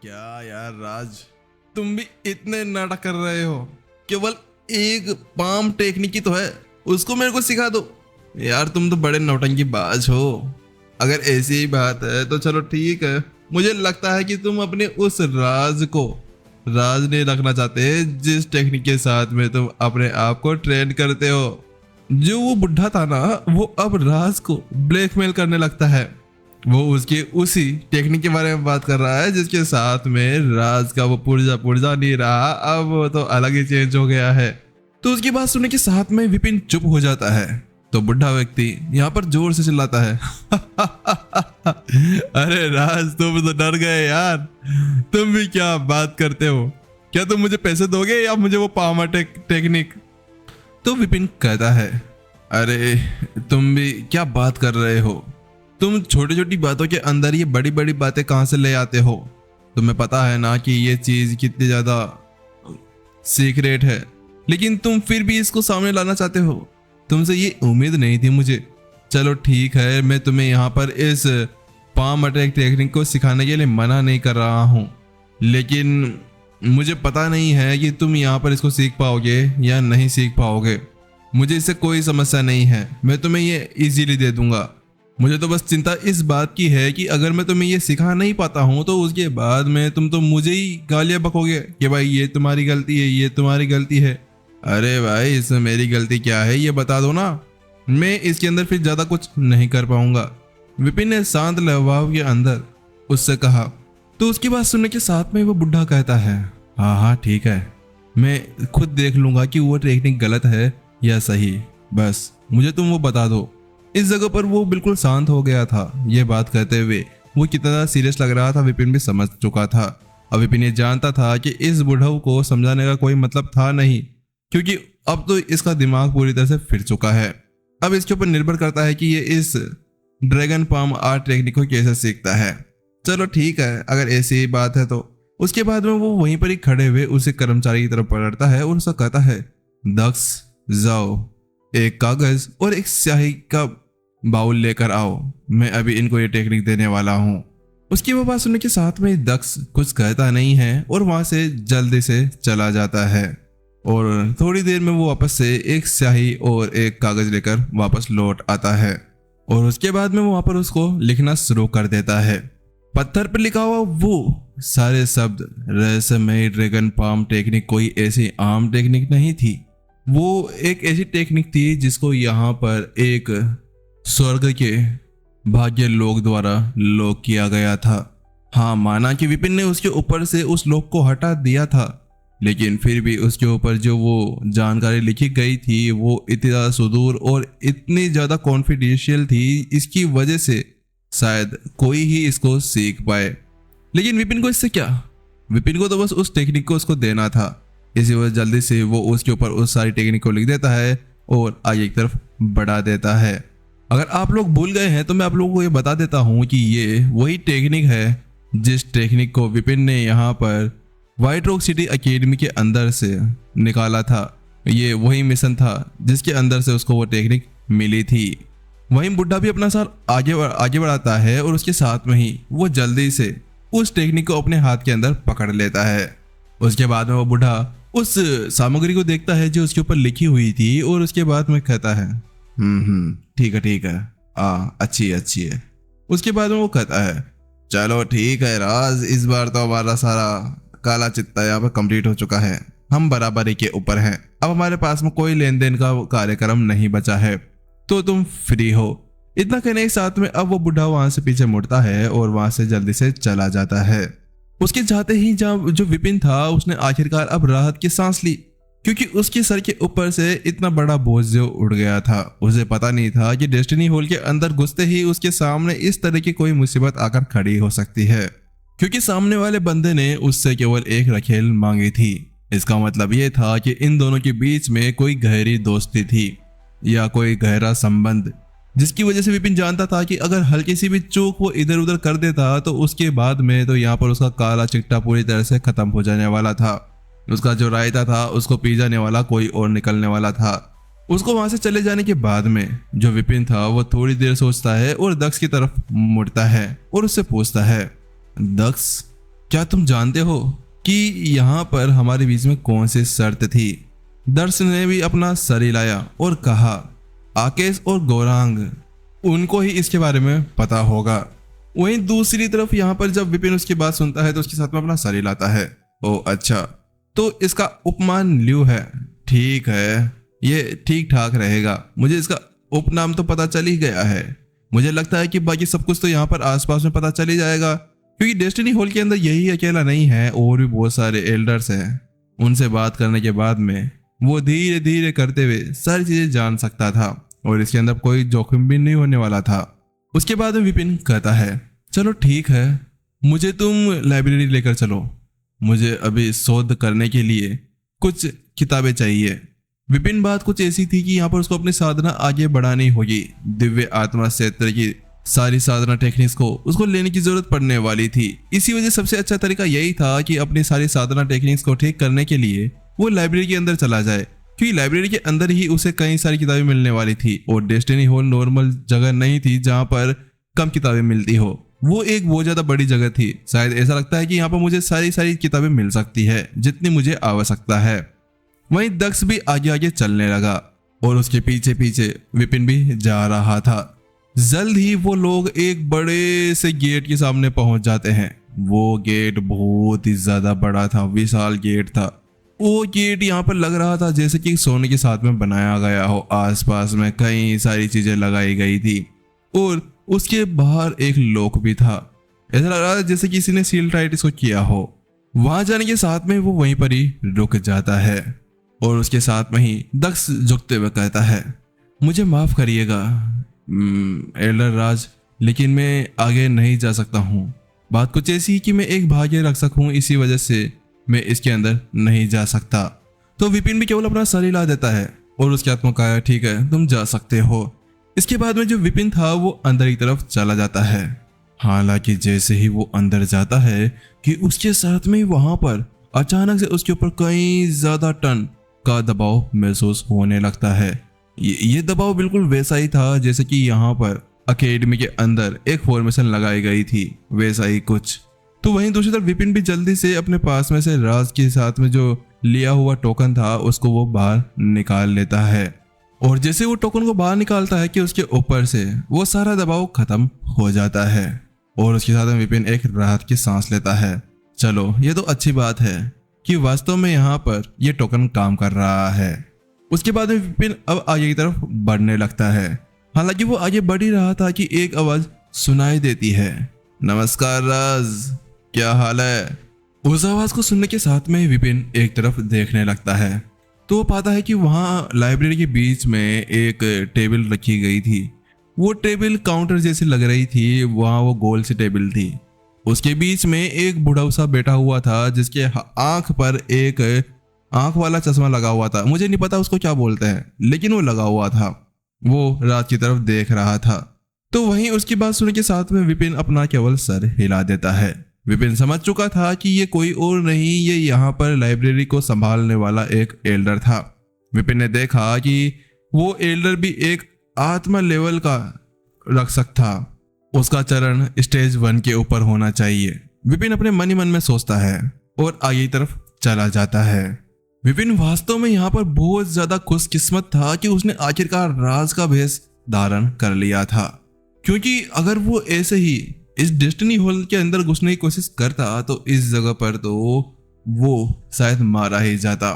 क्या यार राज, तुम भी इतने नाटक कर रहे हो। केवल एक पाम टेक्निक ही तो है, उसको मेरे को सिखा दो। यार तुम तो बड़े नौटंकी बाज हो। अगर ऐसी ही बात है तो चलो ठीक है। मुझे लगता है कि तुम अपने उस राज को राज नहीं रखना चाहते जिस टेक्निक के साथ में तुम अपने आप को ट्रेन करते हो। जो वो बुढ़ा था ना, वो अब राज को ब्लैकमेल करने लगता है। वो उसके उसी टेक्निक के बारे में बात कर रहा है जिसके साथ में राज का वो पुर्जा पुर्जा नहीं रहा, अब वो तो अलग ही चेंज हो गया है। तो उसकी बात सुनने के साथ में विपिन चुप हो जाता है। तो बुढ़ा व्यक्ति यहाँ पर जोर से चिल्लाता है अरे राज, तुम तो डर गए यार। तुम भी क्या बात करते हो? क्या तुम मुझे पैसे दोगे या मुझे वो पामा टेक्निक? तो विपिन कहता है, अरे तुम भी क्या बात कर रहे हो? तुम छोटी छोटी बातों के अंदर ये बड़ी बड़ी बातें कहां से ले आते हो? तुम्हें पता है ना कि ये चीज कितनी ज्यादा सीक्रेट है, लेकिन तुम फिर भी इसको सामने लाना चाहते हो। तुमसे ये उम्मीद नहीं थी मुझे। चलो ठीक है, मैं तुम्हें यहाँ पर इस पाम अटैक टेक्निक को सिखाने के लिए मना नहीं कर रहा हूँ, लेकिन मुझे पता नहीं है कि तुम यहाँ पर इसको सीख पाओगे या नहीं सीख पाओगे। मुझे इससे कोई समस्या नहीं है, मैं तुम्हें ये इजीली दे दूंगा। मुझे तो बस चिंता इस बात की है कि अगर मैं तुम्हें ये सिखा नहीं पाता हूँ तो उसके बाद में तुम तो मुझे ही गालियां बकोगे कि भाई ये तुम्हारी गलती है, ये तुम्हारी गलती है। अरे भाई, इसमें मेरी गलती क्या है ये बता दो ना। मैं इसके अंदर फिर ज्यादा कुछ नहीं कर पाऊंगा। विपिन ने शांत लहवाव के अंदर उससे कहा। तो उसकी बात सुनने के साथ में वो बुढ़ा कहता है, हाँ हाँ ठीक है, मैं खुद देख लूंगा कि वो टेक्निक गलत है या सही। बस मुझे तुम वो बता दो। इस जगह पर वो बिल्कुल शांत हो गया था। ये बात कहते हुए वो कितना सीरियस लग रहा था विपिन भी समझ चुका था। अब विपिन ये जानता था कि इस बुढ़ऊ को समझाने का कोई मतलब था नहीं, क्योंकि अब तो इसका दिमाग पूरी तरह से फिर चुका है। अब इसके ऊपर निर्भर करता है कि ये इस ड्रैगन पाम आर्ट टेक्निक को कैसे सीखता है। चलो ठीक है, अगर ऐसी ही बात है तो। उसके बाद में वो वहीं पर ही खड़े हुए उसे कर्मचारी की तरफ पलटता है और उसका कहता है, दक्ष जाओ, एक कागज और एक स्याही का बाउल लेकर आओ, मैं अभी इनको ये टेक्निक देने वाला हूँ। उसकी वो बात सुनने के साथ में दक्ष कुछ कहता नहीं है और वहां से जल्दी से चला जाता है। और थोड़ी देर में वो वापस से एक स्याही और एक कागज लेकर वापस लौट आता है और उसके बाद में वो वहां पर उसको लिखना शुरू कर देता है। पत्थर पर लिखा हुआ वो सारे शब्द रहस्यमय ड्रैगन पाम टेक्निक कोई ऐसी आम टेक्निक नहीं थी। वो एक ऐसी टेक्निक थी जिसको यहाँ पर एक स्वर्ग के भाग्य लोक द्वारा लॉक किया गया था। हाँ, माना कि विपिन ने उसके ऊपर से उस लॉक को हटा दिया था, लेकिन फिर भी उसके ऊपर जो वो जानकारी लिखी गई थी वो इतनी ज़्यादा सुदूर और इतनी ज़्यादा कॉन्फिडेंशियल थी, इसकी वजह से शायद कोई ही इसको सीख पाए। लेकिन विपिन को इससे क्या? विपिन को तो बस उस टेक्निक को उसको देना था। इसी वजह जल्दी से वो उसके ऊपर उस सारी टेक्निक को लिख देता है और आगे की तरफ बढ़ा देता है। अगर आप लोग भूल गए हैं तो मैं आप लोगों को ये बता देता हूँ कि ये वही टेक्निक है जिस टेक्निक को विपिन ने यहाँ पर व्हाइट रॉक सिटी एकेडमी के अंदर से निकाला था। ये वही मिशन था जिसके अंदर से उसको वो टेक्निक मिली थी। वहीं बुढ़ा भी अपना साथ आगे बढ़ाता है और उसके साथ में ही वो जल्दी से उस टेक्निक को अपने हाथ के अंदर पकड़ लेता है। उसके बाद में वो बुढ़ा उस सामग्री को देखता है जो उसके ऊपर लिखी हुई थी और उसके बाद में कहता है, ठीक है, अच्छी है। उसके बाद में वो कहता है, चलो ठीक है राज, इस बार तो हमारा सारा काला चित्ता यहाँ पर कंप्लीट हो चुका है। हम बराबरी के ऊपर हैं। अब हमारे पास में कोई लेन देन का कार्यक्रम नहीं बचा है, तो तुम फ्री हो। इतना कहने के साथ में अब वो बुढ़ा वहां से पीछे मुड़ता है और वहां से जल्दी से चला जाता है। उसके जाते ही जब जो विपिन था उसने आखिरकार अब राहत की सांस ली, क्योंकि उसके सर के ऊपर से इतना बड़ा बोझ जो उड़ गया था। उसे पता नहीं था कि डेस्टिनी हॉल के अंदर घुसते ही उसके सामने इस तरह की कोई मुसीबत आकर खड़ी हो सकती है, क्योंकि सामने वाले बंदे ने उससे केवल एक रखेल मांगी थी। इसका मतलब यह था कि इन दोनों के बीच में कोई गहरी दोस्ती थी या कोई गहरा संबंध, जिसकी वजह से विपिन जानता था कि अगर हल्की सी भी चूक वो इधर उधर कर देता तो उसके बाद में तो यहाँ पर उसका काला चिट्टा पूरी तरह से खत्म हो जाने वाला था। उसका जो रायता था उसको पी जाने वाला कोई और निकलने वाला था। उसको वहां से चले जाने के बाद में जो विपिन था वो थोड़ी देर सोचता है और दक्ष की तरफ मुड़ता है और उससे पूछता है, दक्ष क्या तुम जानते हो कि यहाँ पर हमारे बीच में कौन सी शर्त थी? दर्श ने भी अपना सर हिलाया और कहा, आकेश और गौरांग, उनको ही इसके बारे में पता होगा। वहीं दूसरी तरफ यहाँ पर जब विपिन उसकी बात सुनता है तो उसके साथ में अपना सर हिलाता है। ओ अच्छा, तो इसका उपमान ल्यू है। ठीक है, ये ठीक ठाक रहेगा। मुझे इसका उपनाम तो पता चल ही गया है। मुझे लगता है कि बाकी सब कुछ तो यहाँ पर आसपास में पता चल ही जाएगा, क्योंकि डेस्टिनी हॉल के अंदर यही अकेला नहीं है, और भी बहुत सारे एल्डर्स हैं। उनसे बात करने के बाद में वो धीरे धीरे करते हुए सारी चीजें जान सकता था, और इसके अंदर कोई जोखिम भी नहीं होने वाला था। उसके बाद में विपिन कहता है, चलो ठीक है, मुझे तुम लाइब्रेरी लेकर चलो। मुझे अभी शोध करने के लिए कुछ किताबें चाहिए। विपिन बात कुछ ऐसी थी कि यहाँ पर उसको अपनी साधना आगे बढ़ानी होगी। दिव्य आत्मा क्षेत्र की सारी साधना टेक्निक्स को उसको लेने की जरूरत पड़ने वाली थी। इसी वजह सबसे अच्छा तरीका यही था कि अपनी सारी साधना टेक्निक्स को ठीक करने के लिए वो लाइब्रेरी के अंदर चला जाए, क्योंकि लाइब्रेरी के अंदर ही उसे कई सारी किताबें मिलने वाली थी, और डेस्टिनी हॉल नॉर्मल जगह नहीं थी जहाँ पर कम किताबें मिलती हो। वो एक बहुत ज्यादा बड़ी जगह थी। शायद ऐसा लगता है कि यहाँ पर मुझे सारी किताबें मिल सकती है जितनी मुझे आवश्यकता है। वहीं दक्ष भी आगे आगे चलने लगा, और उसके पीछे पीछे विपिन भी जा रहा था। जल्द ही वो लोग एक बड़े से गेट के सामने पहुंच जाते हैं। वो गेट बहुत ही ज्यादा बड़ा था, विशाल गेट था। वो गेट यहाँ पर लग रहा था जैसे कि सोने के साथ में बनाया गया हो। आसपास में कई सारी चीजें लगाई गई थी, और उसके बाहर एक लॉक भी था। ऐसा लग रहा था जैसे किसी ने सील टाइट इसको किया हो। वहां जाने के साथ में वो वहीं पर ही रुक जाता है, और उसके साथ में ही दक्ष झुकते हुए कहता है, मुझे माफ करिएगा एल्डर राज, लेकिन मैं आगे नहीं जा सकता हूँ। बात कुछ ऐसी कि मैं एक भाग्य रख सकूं, इसी वजह से मैं इसके अंदर नहीं जा सकता। तो विपिन भी केवल अपना सर हिला देता है, और उसके आत्मा कहा, ठीक है तुम जा सकते हो। इसके बाद में जो विपिन था वो अंदर की तरफ चला जाता है। हालांकि जैसे ही वो अंदर जाता है कि उसके साथ में वहां पर अचानक से उसके ऊपर कई ज्यादा टन का दबाव महसूस होने लगता है। ये दबाव बिल्कुल वैसा ही था जैसे कि यहाँ पर अकेडमी के अंदर एक फॉर्मेशन लगाई गई थी, वैसा ही कुछ। तो वहीं दूसरी तरफ विपिन भी जल्दी से अपने पास में से राज के साथ में जो लिया हुआ टोकन था उसको वो बाहर निकाल लेता है, और जैसे वो टोकन को बाहर निकालता है कि उसके ऊपर से वो सारा दबाव खत्म हो जाता है, और उसके साथ में विपिन एक राहत की सांस लेता है। चलो ये तो अच्छी बात है कि वास्तव में यहाँ पर ये टोकन काम कर रहा है। उसके बाद में विपिन अब आगे की तरफ बढ़ने लगता है। हालांकि वो आगे बढ़ ही रहा था कि एक आवाज सुनाई देती है, नमस्कार राज, क्या हाल है? उस आवाज को सुनने के साथ में विपिन एक तरफ देखने लगता है, तो वो पाता है कि वहां लाइब्रेरी के बीच में एक टेबल रखी गई थी। वो टेबल काउंटर जैसी लग रही थी, वहां वो गोल सी टेबल थी। उसके बीच में एक बुढ़ा सा बैठा हुआ था जिसके आंख पर एक आंख वाला चश्मा लगा हुआ था। मुझे नहीं पता उसको क्या बोलते हैं, लेकिन वो लगा हुआ था। वो राज की तरफ देख रहा था। तो वहीं उसकी बात सुनने के साथ में विपिन अपना केवल सर हिला देता है। विपिन समझ चुका था कि ये कोई और नहीं, ये यहाँ पर लाइब्रेरी को संभालने वाला एक एल्डर था। विपिन ने देखा कि वो एल्डर भी एक आत्मा लेवल का रक्षक था। उसका चरण स्टेज 1 के ऊपर होना चाहिए। विपिन अपने मन ही मन में सोचता है और आगे की तरफ चला जाता है। विपिन वास्तव में यहाँ पर बहुत ज्यादा खुशकिस्मत था कि उसने आखिरकार राज का भेष धारण कर लिया था, क्योंकि अगर वो ऐसे ही इस डेस्टिनी हॉल के अंदर घुसने की कोशिश करता तो इस जगह पर तो वो शायद मारा ही जाता,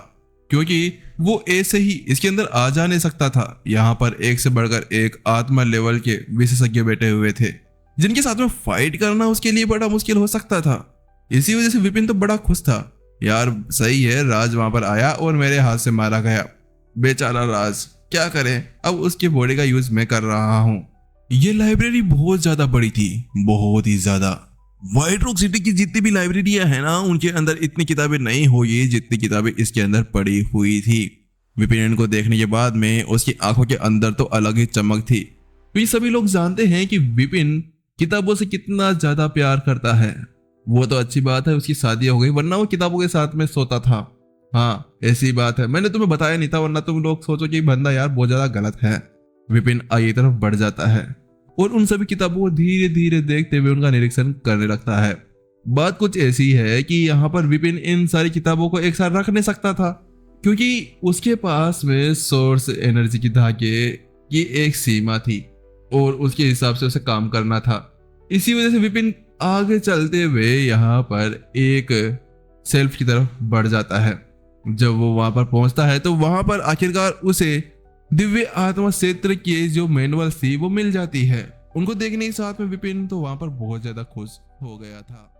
क्योंकि वो ऐसे ही इसके अंदर आ जा नहीं सकता था। यहाँ पर एक से बढ़कर एक आत्मा लेवल के विशेषज्ञ बैठे हुए थे, जिनके साथ में फाइट करना उसके लिए बड़ा मुश्किल हो सकता था। इसी वजह से विपिन तो बड़ा खुश था, यार सही है राज वहां पर आया और मेरे हाथ से मारा गया। बेचारा राज, क्या करे, अब उसकी बॉडी का यूज मैं कर रहा हूँ। ये लाइब्रेरी बहुत ज्यादा बड़ी थी, बहुत ही ज्यादा। व्हाइट रॉक सिटी की जितनी भी लाइब्रेरियां हैं ना, उनके अंदर इतनी किताबें नहीं हुई जितनी किताबें इसके अंदर पड़ी हुई थी। विपिन को देखने के बाद में उसकी आंखों के अंदर तो अलग ही चमक थी, क्योंकि सभी लोग जानते हैं कि विपिन किताबों से कितना ज्यादा प्यार करता है। वो तो अच्छी बात है उसकी शादी हो गई, वरना वो किताबों के साथ में सोता था। हाँ ऐसी बात है, मैंने तुम्हें बताया नहीं था, वरना तुम लोग सोचो कि बंदा यार बहुत ज्यादा गलत है। विपिन आगे तरफ बढ़ जाता है और उन सभी किताबों को धीरे धीरे देखते हुए उनका निरीक्षण करने लगता है। बात कुछ ऐसी है कि यहाँ पर विपिन इन सारी किताबों को एक साथ रख नहीं सकता था, क्योंकि उसके पास में सोर्स एनर्जी की धागे की एक सीमा थी और उसके हिसाब से उसे काम करना था। इसी वजह से विपिन आगे चलते हुए यहाँ पर एक सेल्फ की तरफ बढ़ जाता है। जब वो वहां पर पहुंचता है तो वहां पर आखिरकार उसे दिव्य आत्मा क्षेत्र की जो मैनुअल थी वो मिल जाती है। उनको देखने के साथ में विपिन तो वहां पर बहुत ज्यादा खुश हो गया था।